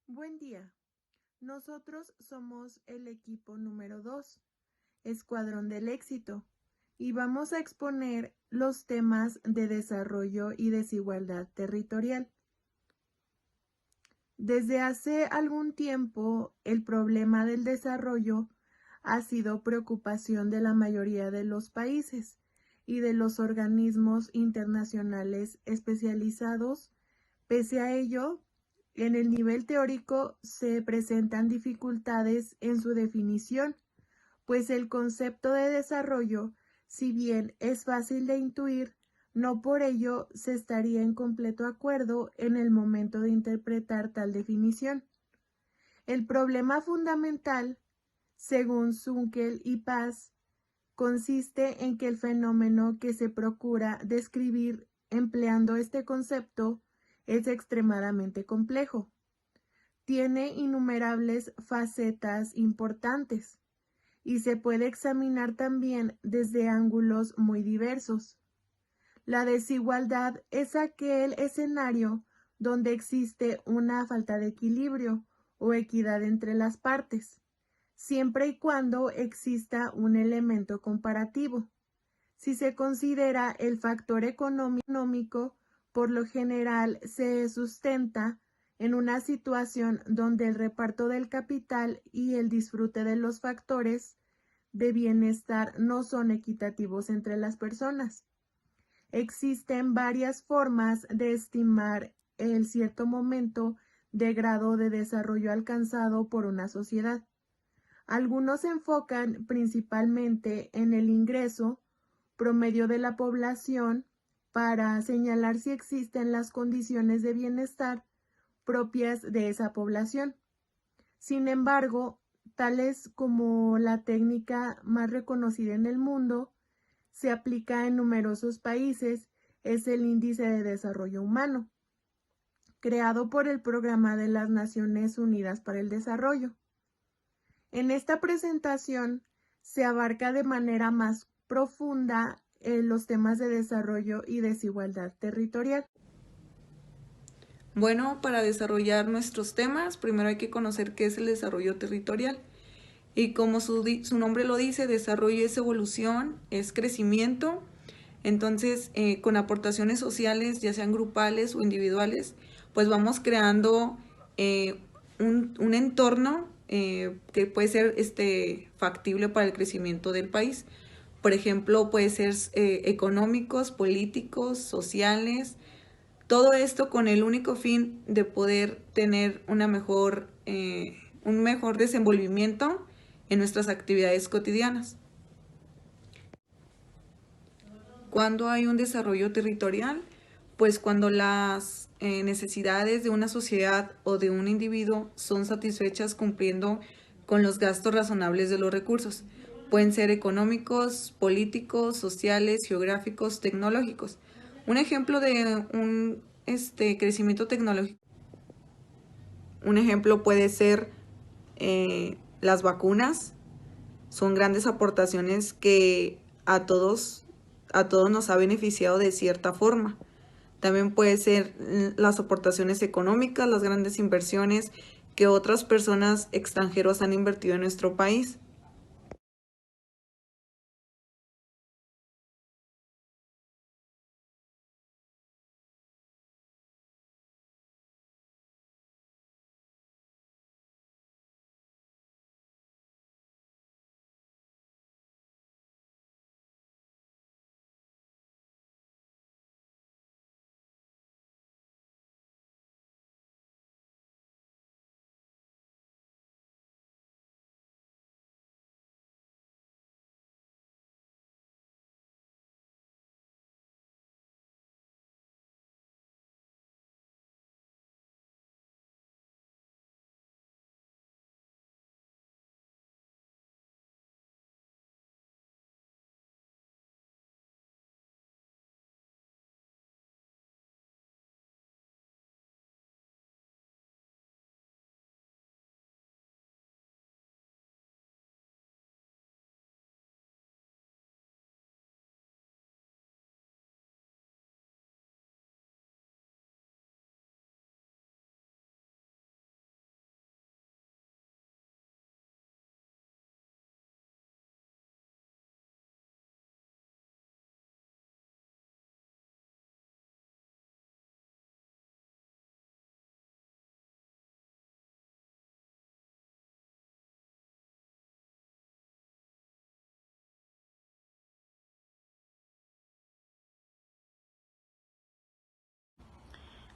Buen día. Nosotros somos el equipo número 2, Escuadrón del Éxito, y vamos a exponer los temas de desarrollo y desigualdad territorial. Desde hace algún tiempo, el problema del desarrollo ha sido preocupación de la mayoría de los países y de los organismos internacionales especializados. Pese a ello, en el nivel teórico se presentan dificultades en su definición, pues el concepto de desarrollo, si bien es fácil de intuir, no por ello se estaría en completo acuerdo en el momento de interpretar tal definición. El problema fundamental, según Zunkel y Paz, consiste en que el fenómeno que se procura describir empleando este concepto es extremadamente complejo. Tiene innumerables facetas importantes y se puede examinar también desde ángulos muy diversos. La desigualdad es aquel escenario donde existe una falta de equilibrio o equidad entre las partes, siempre y cuando exista un elemento comparativo. Si se considera el factor económico, por lo general se sustenta en una situación donde el reparto del capital y el disfrute de los factores de bienestar no son equitativos entre las personas. Existen varias formas de estimar el cierto momento de grado de desarrollo alcanzado por una sociedad. Algunos se enfocan principalmente en el ingreso promedio de la población para señalar si existen las condiciones de bienestar propias de esa población. Sin embargo, tales como la técnica más reconocida en el mundo, se aplica en numerosos países, es el Índice de Desarrollo Humano, creado por el Programa de las Naciones Unidas para el Desarrollo. En esta presentación se abarca de manera más profunda los temas de desarrollo y desigualdad territorial. Bueno, para desarrollar nuestros temas, primero hay que conocer qué es el desarrollo territorial. Y como su nombre lo dice, desarrollo es evolución, es crecimiento. Entonces, con aportaciones sociales, ya sean grupales o individuales, pues vamos creando un entorno que puede ser factible para el crecimiento del país. Por ejemplo, puede ser económicos, políticos, sociales, todo esto con el único fin de poder tener un mejor desenvolvimiento en nuestras actividades cotidianas. ¿Cuándo hay un desarrollo territorial? Pues cuando las necesidades de una sociedad o de un individuo son satisfechas cumpliendo con los gastos razonables de los recursos. Pueden ser económicos, políticos, sociales, geográficos, tecnológicos. Un ejemplo de un crecimiento tecnológico. Un ejemplo puede ser las vacunas. Son grandes aportaciones que a todos nos ha beneficiado de cierta forma. También puede ser las aportaciones económicas, las grandes inversiones que otras personas extranjeras han invertido en nuestro país.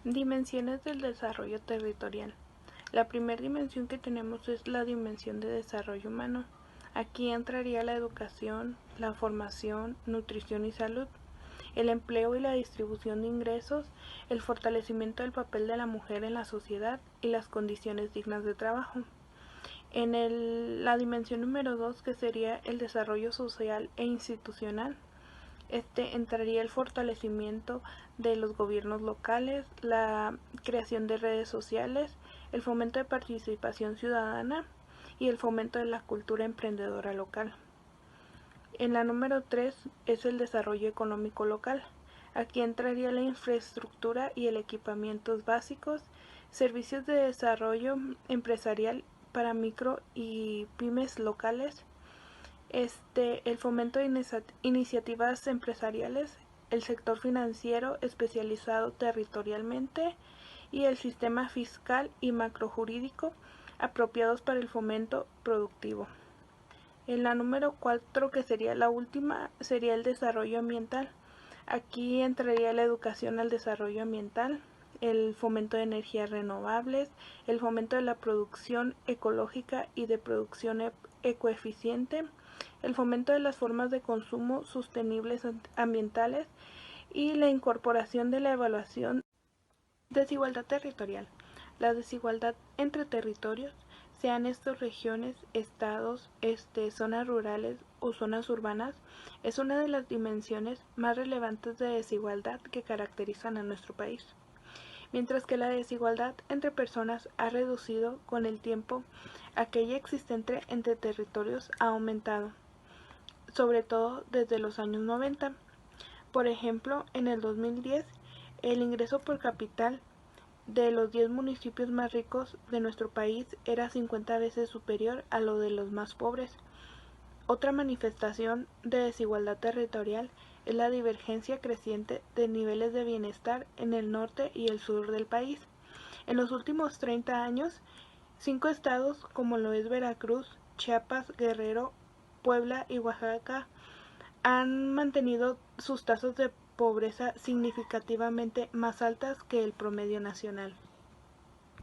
Dimensiones del desarrollo territorial. La primera dimensión que tenemos es la dimensión de desarrollo humano. Aquí entraría la educación, la formación, nutrición y salud, el empleo y la distribución de ingresos, el fortalecimiento del papel de la mujer en la sociedad y las condiciones dignas de trabajo. La dimensión número 2, que sería el desarrollo social e institucional, entraría el fortalecimiento de los gobiernos locales, la creación de redes sociales, el fomento de participación ciudadana y el fomento de la cultura emprendedora local. En la número 3 es el desarrollo económico local. Aquí entraría la infraestructura y el equipamientos básicos, servicios de desarrollo empresarial para micro y pymes locales, el fomento de iniciativas empresariales, el sector financiero especializado territorialmente y el sistema fiscal y macrojurídico apropiados para el fomento productivo. En la número 4, que sería la última, sería el desarrollo ambiental. Aquí entraría la educación al desarrollo ambiental, el fomento de energías renovables, el fomento de la producción ecológica y de producción ecoeficiente, el fomento de las formas de consumo sostenibles ambientales y la incorporación de la evaluación. Desigualdad territorial. La desigualdad entre territorios, sean estos regiones, estados, zonas rurales o zonas urbanas, es una de las dimensiones más relevantes de desigualdad que caracterizan a nuestro país. Mientras que la desigualdad entre personas ha reducido con el tiempo, aquella existente entre territorios ha aumentado, sobre todo desde los años 90. Por ejemplo, en el 2010, el ingreso por capital de los 10 municipios más ricos de nuestro país era 50 veces superior a lo de los más pobres. Otra manifestación de desigualdad territorial es la divergencia creciente de niveles de bienestar en el norte y el sur del país. En los últimos 30 años, 5 estados como lo es Veracruz, Chiapas, Guerrero, Puebla y Oaxaca han mantenido sus tasas de pobreza significativamente más altas que el promedio nacional.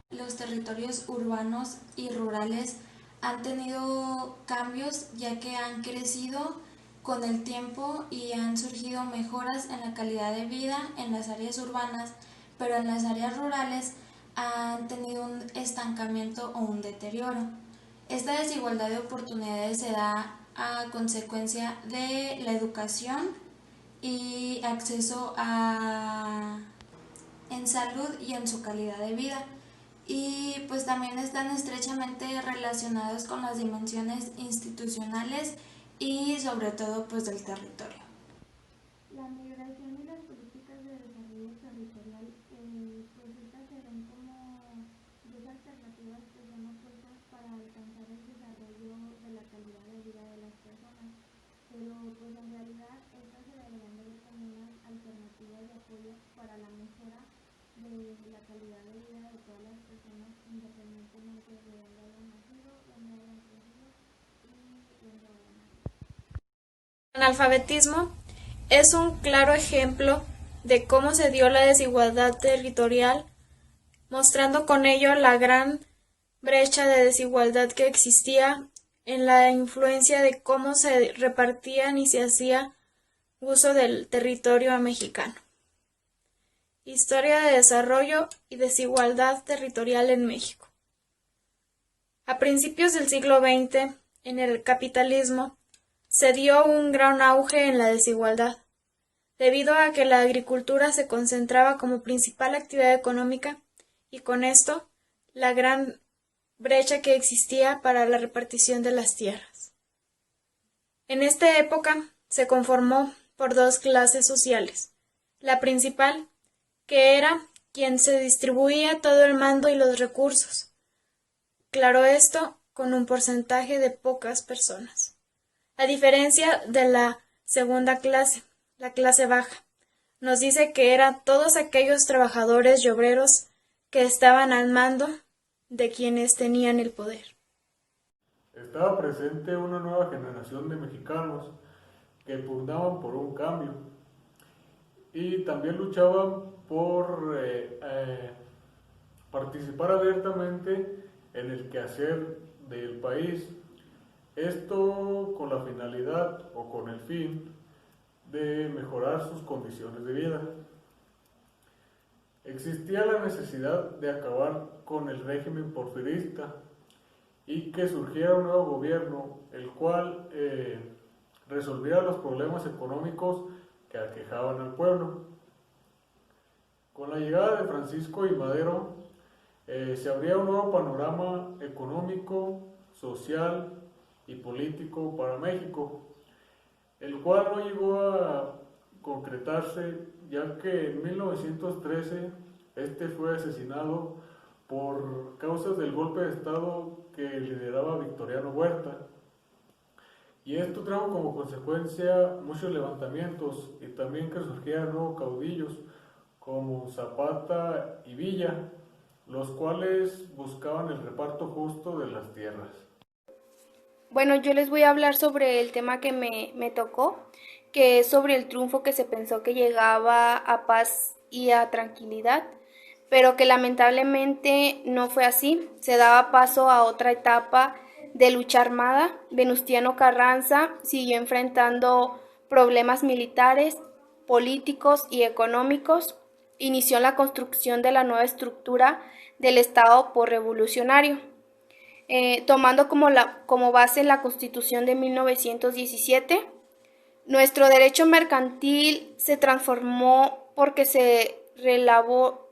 Los territorios urbanos y rurales han tenido cambios ya que han crecido con el tiempo y han surgido mejoras en la calidad de vida en las áreas urbanas, pero en las áreas rurales han tenido un estancamiento o un deterioro. Esta desigualdad de oportunidades se da a consecuencia de la educación y acceso en salud y en su calidad de vida. Y pues también están estrechamente relacionados con las dimensiones institucionales y sobre todo pues del territorio. La migración y las políticas de desarrollo territorial, pues estas se ven como dos alternativas que son opuestas para alcanzar el desarrollo de la calidad de vida de las personas, pero pues en realidad estas se deberían de ver como unas alternativas de apoyo para la mejora de la calidad de vida de todas las personas, independientemente de dónde hayan nacido, dónde hayan crecido y dónde vayan a vivir. El analfabetismo es un claro ejemplo de cómo se dio la desigualdad territorial, mostrando con ello la gran brecha de desigualdad que existía en la influencia de cómo se repartían y se hacía uso del territorio mexicano. Historia de desarrollo y desigualdad territorial en México. A principios del siglo XX, en el capitalismo, se dio un gran auge en la desigualdad, debido a que la agricultura se concentraba como principal actividad económica y con esto la gran brecha que existía para la repartición de las tierras. En esta época se conformó por dos clases sociales. La principal, que era quien se distribuía todo el mando y los recursos. Claro esto, con un porcentaje de pocas personas. A diferencia de la segunda clase, la clase baja, nos dice que eran todos aquellos trabajadores y obreros que estaban al mando de quienes tenían el poder. Estaba presente una nueva generación de mexicanos que pugnaban por un cambio, y también luchaban por participar abiertamente en el quehacer del país. Esto con la finalidad o con el fin de mejorar sus condiciones de vida. Existía la necesidad de acabar con el régimen porfirista y que surgiera un nuevo gobierno, el cual resolviera los problemas económicos que aquejaban al pueblo. Con la llegada de Francisco I. Madero, se abría un nuevo panorama económico, social y político para México, el cual no llegó a concretarse, ya que en 1913 este fue asesinado por causas del golpe de Estado que lideraba Victoriano Huerta. Y esto trajo como consecuencia muchos levantamientos y también que surgieran nuevos caudillos como Zapata y Villa, los cuales buscaban el reparto justo de las tierras. Bueno, yo les voy a hablar sobre el tema que me tocó, que es sobre el triunfo que se pensó que llegaba a paz y a tranquilidad, pero que lamentablemente no fue así. Se daba paso a otra etapa de lucha armada. Venustiano Carranza siguió enfrentando problemas militares, políticos y económicos. Inició la construcción de la nueva estructura del Estado posrevolucionario. Tomando como base la Constitución de 1917, nuestro derecho mercantil se transformó porque se relaboró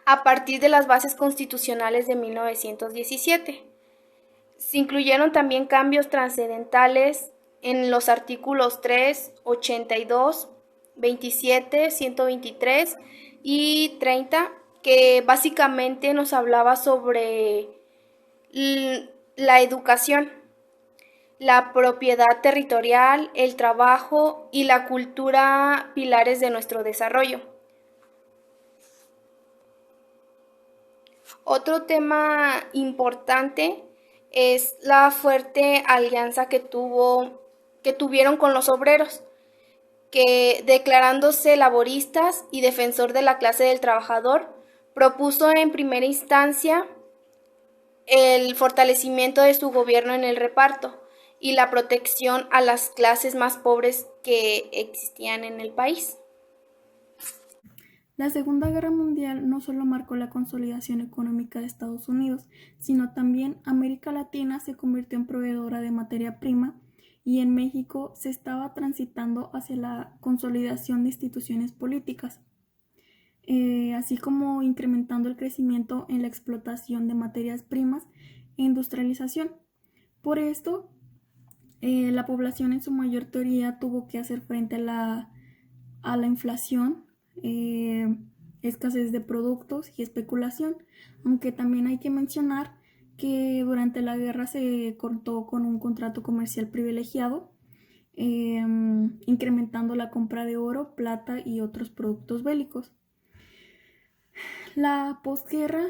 a partir de las bases constitucionales de 1917. Se incluyeron también cambios trascendentales en los artículos 3, 82, 27, 123 y 30, que básicamente nos hablaba sobre la educación, la propiedad territorial, el trabajo y la cultura, pilares de nuestro desarrollo. Otro tema importante es la fuerte alianza que tuvieron con los obreros, que declarándose laboristas y defensor de la clase del trabajador, propuso en primera instancia el fortalecimiento de su gobierno en el reparto y la protección a las clases más pobres que existían en el país. La Segunda Guerra Mundial no solo marcó la consolidación económica de Estados Unidos, sino también América Latina se convirtió en proveedora de materia prima y en México se estaba transitando hacia la consolidación de instituciones políticas, así como incrementando el crecimiento en la explotación de materias primas e industrialización. Por esto, la población en su mayor teoría tuvo que hacer frente a la inflación, escasez de productos y especulación, aunque también hay que mencionar que durante la guerra se contó con un contrato comercial privilegiado, incrementando la compra de oro, plata y otros productos bélicos. La posguerra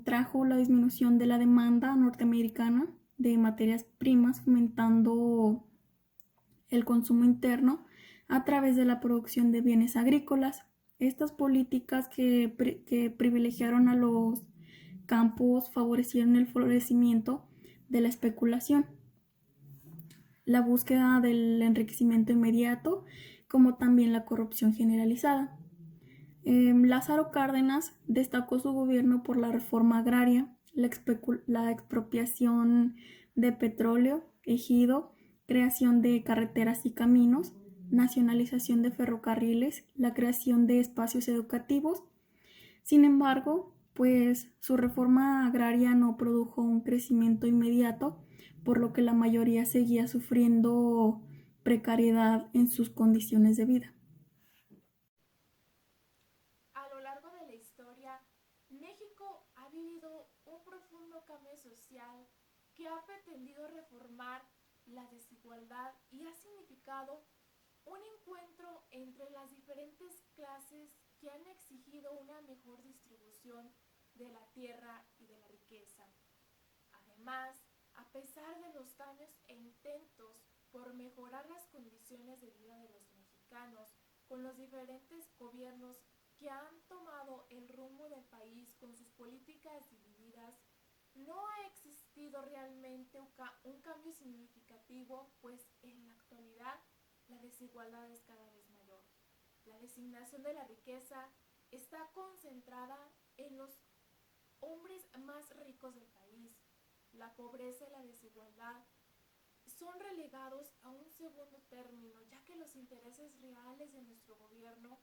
trajo la disminución de la demanda norteamericana de materias primas, fomentando el consumo interno a través de la producción de bienes agrícolas. Estas políticas que privilegiaron a los campos favorecieron el florecimiento de la especulación, la búsqueda del enriquecimiento inmediato, como también la corrupción generalizada. Lázaro Cárdenas destacó su gobierno por la reforma agraria, la expropiación de petróleo, ejido, creación de carreteras y caminos, nacionalización de ferrocarriles, la creación de espacios educativos. Sin embargo, pues su reforma agraria no produjo un crecimiento inmediato, por lo que la mayoría seguía sufriendo precariedad en sus condiciones de vida. A lo largo de la historia, México ha vivido un profundo cambio social que ha pretendido reformar la desigualdad y ha significado un encuentro entre las diferentes clases que han exigido una mejor distribución de la tierra y de la riqueza. Además, a pesar de los daños e intentos por mejorar las condiciones de vida de los mexicanos, mexicanos, con los diferentes gobiernos que han tomado el rumbo del país con sus políticas divididas, no ha existido realmente un cambio significativo, pues en la actualidad la desigualdad es cada vez mayor. La designación de la riqueza está concentrada en los hombres más ricos del país. La pobreza y la desigualdad son relegados a un segundo término, ya que los intereses reales de nuestro gobierno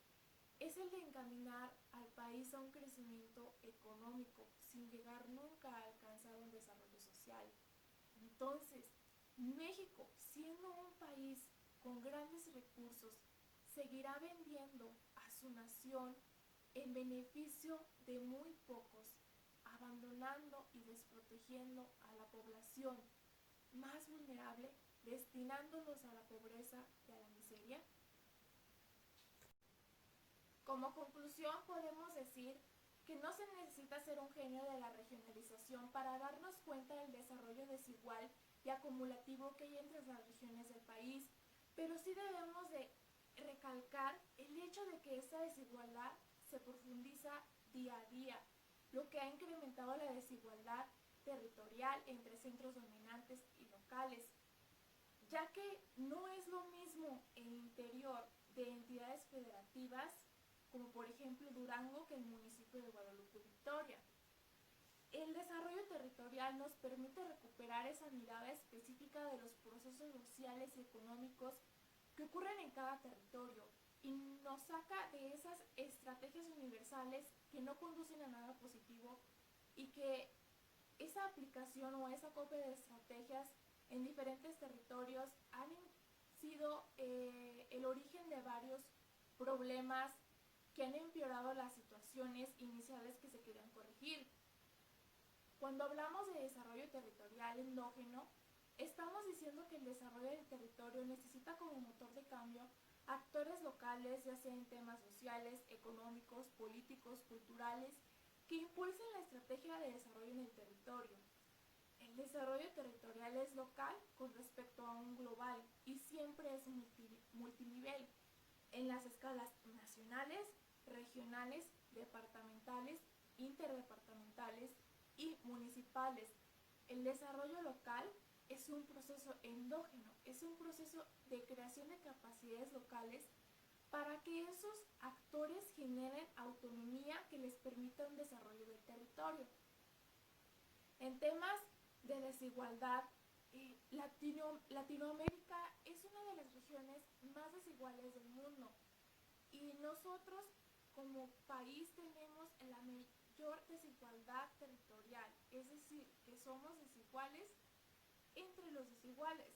es el de encaminar al país a un crecimiento económico, sin llegar nunca a alcanzar un desarrollo social. Entonces, México, siendo un país con grandes recursos, seguirá vendiendo a su nación en beneficio de muy pocos, abandonando y desprotegiendo a la población más vulnerable, destinándolos a la pobreza y a la miseria. Como conclusión, podemos decir que no se necesita ser un genio de la regionalización para darnos cuenta del desarrollo desigual y acumulativo que hay entre las regiones del país, pero sí debemos de recalcar el hecho de que esta desigualdad se profundiza día a día, lo que ha incrementado la desigualdad territorial entre centros dominantes y locales, ya que no es lo mismo el interior de entidades federativas como por ejemplo Durango que el municipio de Guadalupe Victoria. El desarrollo territorial nos permite recuperar esa mirada específica de los procesos sociales y económicos que ocurren en cada territorio y nos saca de esas estrategias universales que no conducen a nada positivo y que esa aplicación o esa copia de estrategias en diferentes territorios han sido el origen de varios problemas que han empeorado las situaciones iniciales que se querían corregir. Cuando hablamos de desarrollo territorial endógeno, estamos diciendo que el desarrollo del territorio necesita como motor de cambio actores locales, ya sea en temas sociales, económicos, políticos, culturales, que impulsen la estrategia de desarrollo en el territorio. El desarrollo territorial es local con respecto a un global y siempre es multinivel en las escalas nacionales, regionales, departamentales, interdepartamentales y municipales. El desarrollo local es un proceso endógeno, es un proceso de creación de capacidades locales para que esos actores generen autonomía que les permita un desarrollo del territorio. En temas de desigualdad, Latinoamérica es una de las regiones más desiguales del mundo y nosotros como país tenemos la mayor desigualdad territorial, es decir, que somos desiguales entre los desiguales.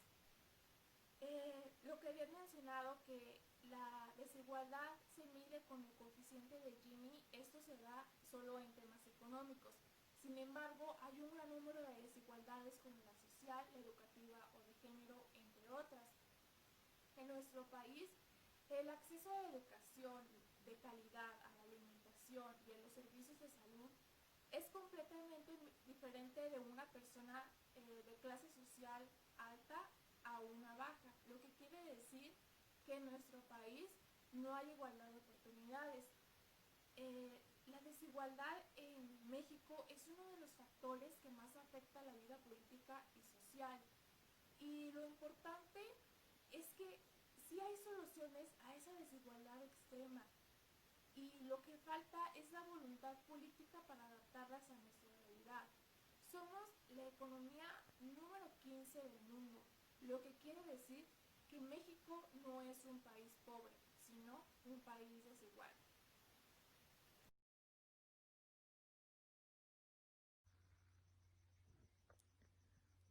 Lo que había mencionado que la desigualdad se mide con el coeficiente de Gini, esto se da solo en temas económicos. Sin embargo, hay un gran número de desigualdades como la social, la educativa o de género, entre otras. En nuestro país, el acceso a la educación de calidad, a la alimentación y a los servicios de salud es completamente diferente de una persona de clase social alta a una baja, lo que quiere decir que en nuestro país no hay igualdad de oportunidades. La desigualdad en México es uno de los factores que más afecta a la vida política y social. Y lo importante es que sí hay soluciones a esa desigualdad extrema. Y lo que falta es la voluntad política para adaptarlas a nuestra realidad. Somos la economía número 15 del mundo, lo que quiere decir que México no es un país pobre, sino un país desigual.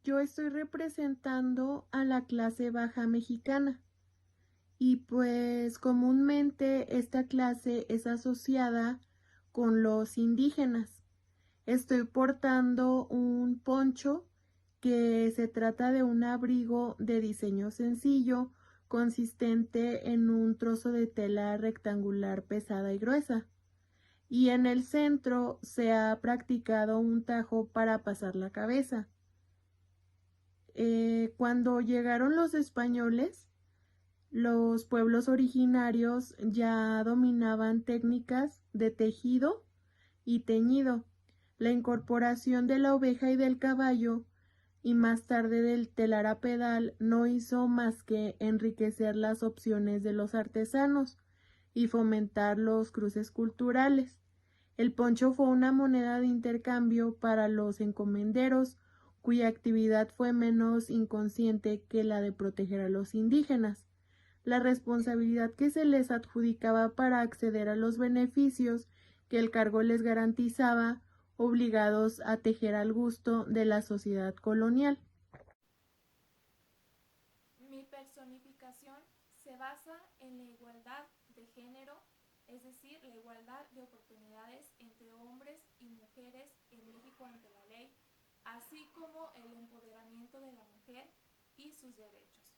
Yo estoy representando a la clase baja mexicana y pues comúnmente esta clase es asociada con los indígenas. Estoy portando un poncho que se trata de un abrigo de diseño sencillo consistente en un trozo de tela rectangular pesada y gruesa. Y en el centro se ha practicado un tajo para pasar la cabeza. Cuando llegaron los españoles, los pueblos originarios ya dominaban técnicas de tejido y teñido, la incorporación de la oveja y del caballo y más tarde del telar a pedal no hizo más que enriquecer las opciones de los artesanos y fomentar los cruces culturales. El poncho fue una moneda de intercambio para los encomenderos, cuya actividad fue menos inconsciente que la de proteger a los indígenas. La responsabilidad que se les adjudicaba para acceder a los beneficios que el cargo les garantizaba, obligados a tejer al gusto de la sociedad colonial. Mi personificación se basa en la igualdad de género, es decir, la igualdad de oportunidades entre hombres y mujeres en México ante la ley, así como el empoderamiento de la mujer y sus derechos.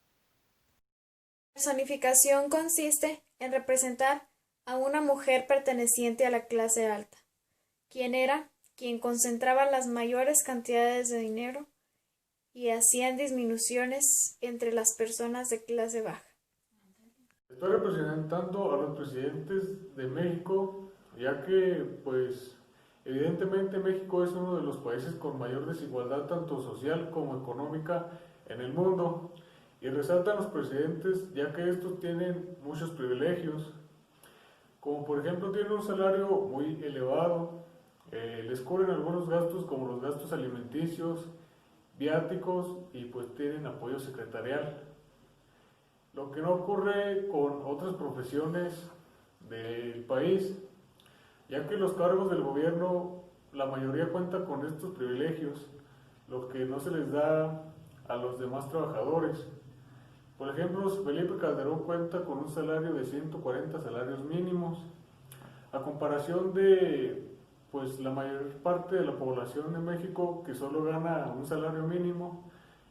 Personificación consiste en representar a una mujer perteneciente a la clase alta, quien concentraba las mayores cantidades de dinero y hacían disminuciones entre las personas de clase baja. Estoy representando a los presidentes de México, ya que, pues, evidentemente México es uno de los países con mayor desigualdad tanto social como económica en el mundo, y resaltan los presidentes ya que estos tienen muchos privilegios, como por ejemplo tienen un salario muy elevado, les cubren algunos gastos como los gastos alimenticios, viáticos y pues tienen apoyo secretarial. Lo que no ocurre con otras profesiones del país, ya que los cargos del gobierno, la mayoría cuenta con estos privilegios, lo que no se les da a los demás trabajadores. Por ejemplo, Felipe Calderón cuenta con un salario de 140 salarios mínimos, a comparación de pues la mayor parte de la población de México que solo gana un salario mínimo.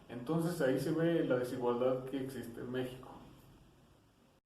Entonces ahí se ve la desigualdad que existe en México.